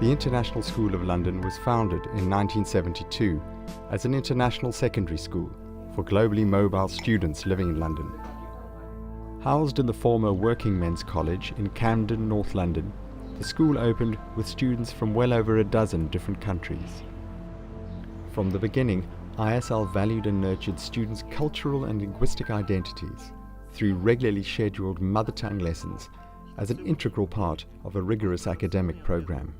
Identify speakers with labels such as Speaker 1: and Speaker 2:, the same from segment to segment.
Speaker 1: The International School of London was founded in 1972 as an international secondary school for globally mobile students living in London. Housed in the former Working Men's College in Camden, North London, the school opened with students from well over a dozen different countries. From the beginning, ISL valued and nurtured students' cultural and linguistic identities through regularly scheduled mother tongue lessons as an integral part of a rigorous academic program.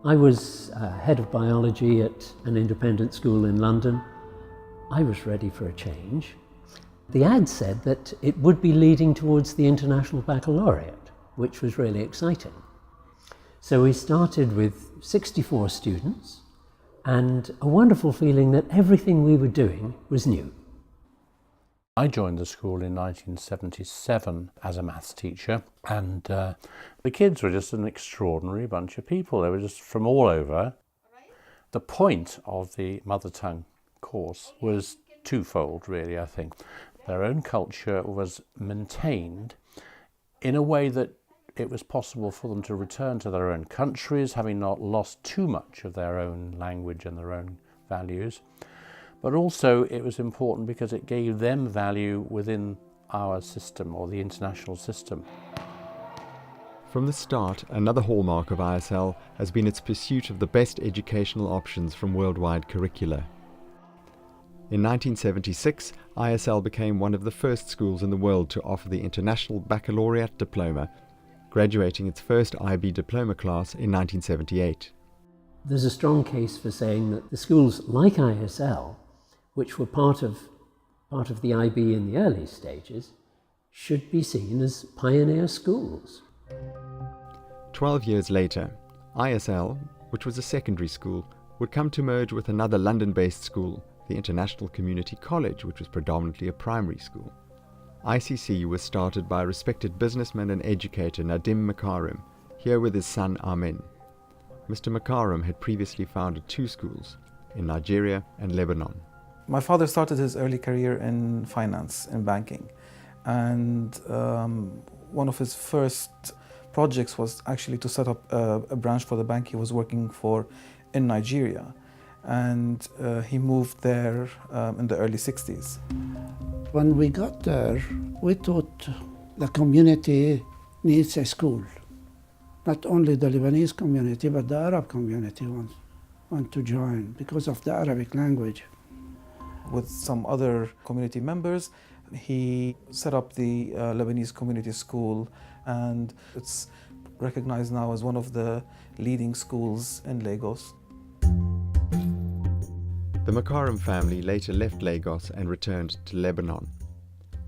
Speaker 2: I was head of biology at an independent school in London. I was ready for a change. The ad said that it would be leading towards the International Baccalaureate, which was really exciting. So we started with 64 students and a wonderful feeling that everything we were doing was new.
Speaker 3: I joined the school in 1977 as a maths teacher, and the kids were just an extraordinary bunch of people. They were just from all over. The point of the mother tongue course was twofold, really, I think. Their own culture was maintained in a way that it was possible for them to return to their own countries, having not lost too much of their own language and their own values. But also it was important because it gave them value within our system, or the international system.
Speaker 1: From the start, another hallmark of ISL has been its pursuit of the best educational options from worldwide curricula. In 1976, ISL became one of the first schools in the world to offer the International Baccalaureate Diploma, graduating its first IB Diploma class in 1978.
Speaker 2: There's a strong case for saying that the schools like ISL, which were part of the IB in the early stages, should be seen as pioneer schools.
Speaker 1: 12 years later, ISL, which was a secondary school, would come to merge with another London-based school, the International Community College, which was predominantly a primary school. ICC was started by respected businessman and educator Nadim Makarim, here with his son Amin. Mr. Makarim had previously founded two schools, in Nigeria and Lebanon.
Speaker 4: My father started his early career in finance, in banking, and one of his first projects was actually to set up a branch for the bank he was working for in Nigeria, and he moved there in the early 60s.
Speaker 5: When we got there, we thought the community needs a school. Not only the Lebanese community, but the Arab community want to join because of the Arabic language.
Speaker 4: With some other community members, he set up the Lebanese Community School, and it's recognized now as one of the leading schools in Lagos.
Speaker 1: The Makarim family later left Lagos and returned to Lebanon.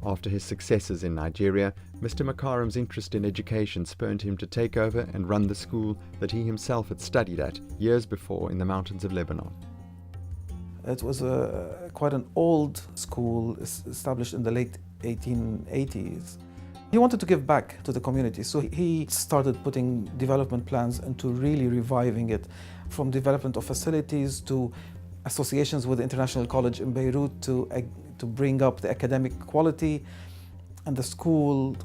Speaker 1: After his successes in Nigeria, Mr. Makarim's interest in education spurred him to take over and run the school that he himself had studied at years before in the mountains of Lebanon.
Speaker 4: It was quite an old school, established in the late 1880s. He wanted to give back to the community, so he started putting development plans into really reviving it, from development of facilities to associations with the International College in Beirut to bring up the academic quality. And the school,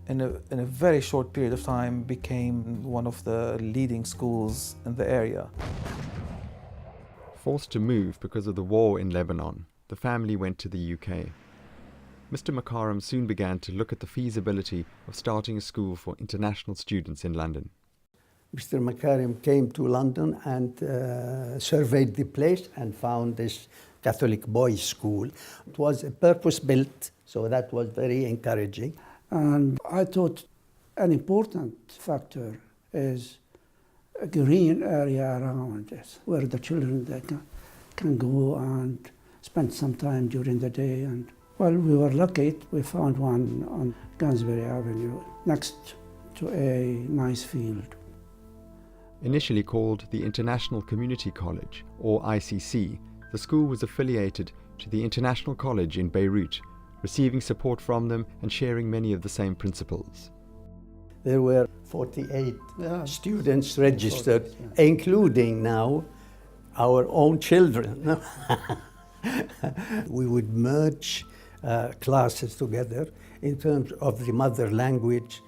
Speaker 4: in a very short period of time, became one of the leading schools in the area.
Speaker 1: Forced to move because of the war in Lebanon, the family went to the UK. Mr. Makarim soon began to look at the feasibility of starting a school for international students in London.
Speaker 6: Mr. Makarim came to London and surveyed the place and found this Catholic boys' school. It was purpose-built, so that was very encouraging.
Speaker 5: And I thought an important factor is a green area around it, where the children they can go and spend some time during the day. And well, we were lucky. We found one on Gansbury Avenue, next to a nice field.
Speaker 1: Initially called the International Community College, or ICC, the school was affiliated to the International College in Beirut, receiving support from them and sharing many of the same principles.
Speaker 6: There were 48 students registered, including now our own children. We would merge classes together in terms of the mother language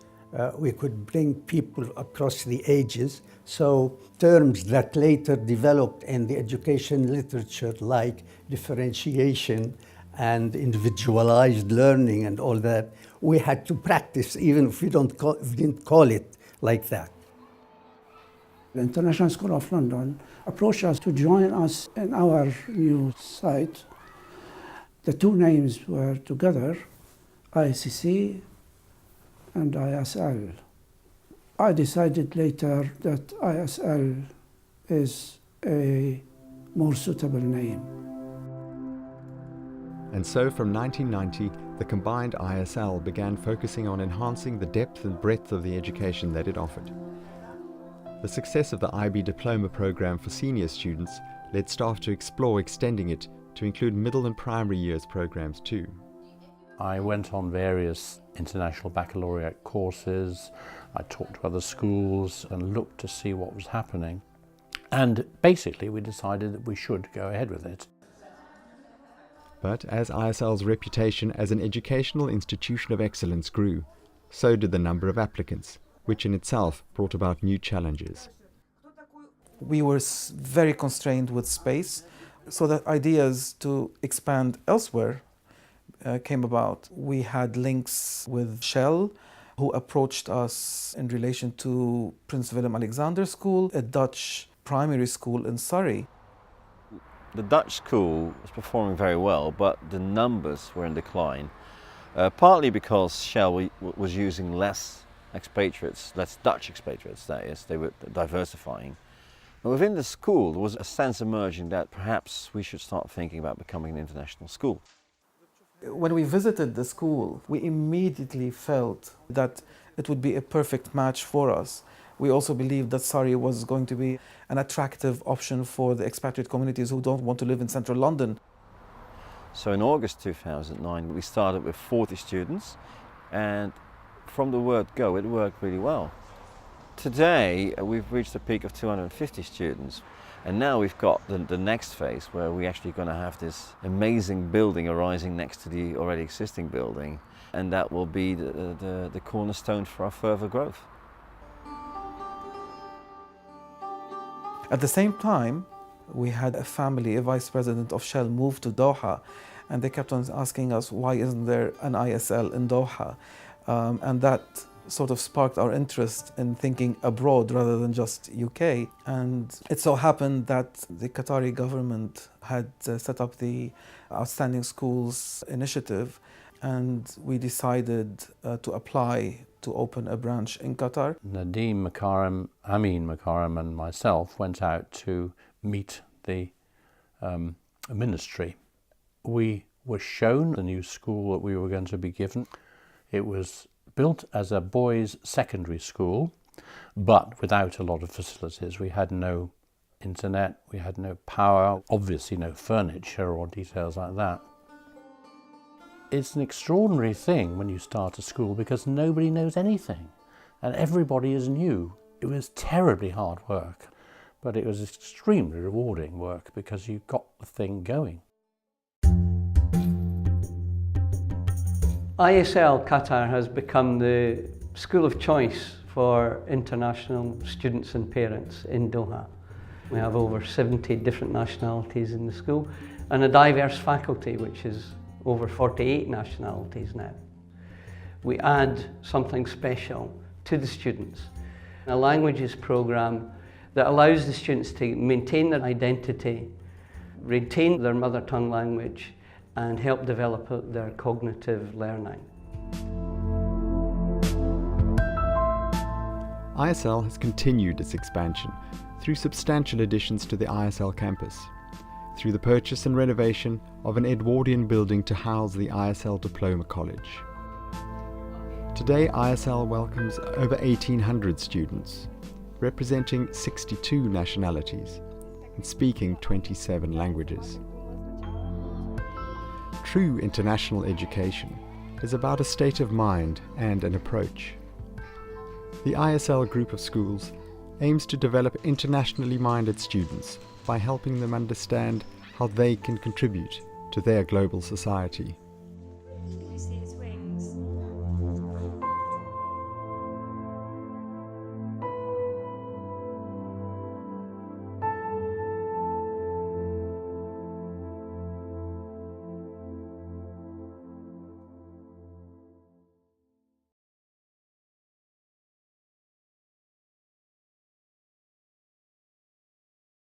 Speaker 6: we could bring people across the ages. So terms that later developed in the education literature like differentiation and individualized learning and all that, we had to practice even if we didn't call it like that.
Speaker 5: The International School of London approached us to join us in our new site. The two names were together, ICC and ISL. I decided later that ISL is a more suitable name.
Speaker 1: And so from 1990, the combined ISL began focusing on enhancing the depth and breadth of the education that it offered. The success of the IB Diploma program for senior students led staff to explore extending it to include middle and primary years programs too.
Speaker 3: I went on various international baccalaureate courses. I talked to other schools and looked to see what was happening. And basically we decided that we should go ahead with it.
Speaker 1: But as ISL's reputation as an educational institution of excellence grew, so did the number of applicants, which in itself brought about new challenges.
Speaker 4: We were very constrained with space, so the ideas to expand elsewhere came about. We had links with Shell, who approached us in relation to Prince Willem-Alexander School, a Dutch primary school in Surrey.
Speaker 7: The Dutch school was performing very well, but the numbers were in decline, partly because Shell was using less expatriates, less Dutch expatriates, that is, they were diversifying. But within the school there was a sense emerging that perhaps we should start thinking about becoming an international school.
Speaker 4: When we visited the school, we immediately felt that it would be a perfect match for us. We also believed that Surrey was going to be an attractive option for the expatriate communities who don't want to live in central London.
Speaker 7: So in August 2009 we started with 40 students, and from the word go it worked really well. Today we've reached a peak of 250 students, and now we've got the next phase where we're actually going to have this amazing building arising next to the already existing building, and that will be the cornerstone for our further growth.
Speaker 4: At the same time, we had a family, a vice president of Shell, move to Doha, and they kept on asking us, why isn't there an ISL in Doha? And that sort of sparked our interest in thinking abroad rather than just UK. And it so happened that the Qatari government had set up the Outstanding Schools initiative, and we decided to apply to open a branch in Qatar.
Speaker 3: Nadeem Makarim, Amin Makarim and myself went out to meet the ministry. We were shown the new school that we were going to be given. It was built as a boys' secondary school, but without a lot of facilities. We had no internet, we had no power, obviously no furniture or details like that. It's an extraordinary thing when you start a school because nobody knows anything and everybody is new. It was terribly hard work, but it was extremely rewarding work because you got the thing going.
Speaker 2: ISL Qatar has become the school of choice for international students and parents in Doha. We have over 70 different nationalities in the school and a diverse faculty, which is over 48 nationalities now. We add something special to the students, a languages program that allows the students to maintain their identity, retain their mother tongue language, and help develop their cognitive learning.
Speaker 1: ISL has continued its expansion through substantial additions to the ISL campus, through the purchase and renovation of an Edwardian building to house the ISL Diploma College. Today, ISL welcomes over 1,800 students, representing 62 nationalities and speaking 27 languages. True international education is about a state of mind and an approach. The ISL Group of schools aims to develop internationally minded students by helping them understand how they can contribute to their global society.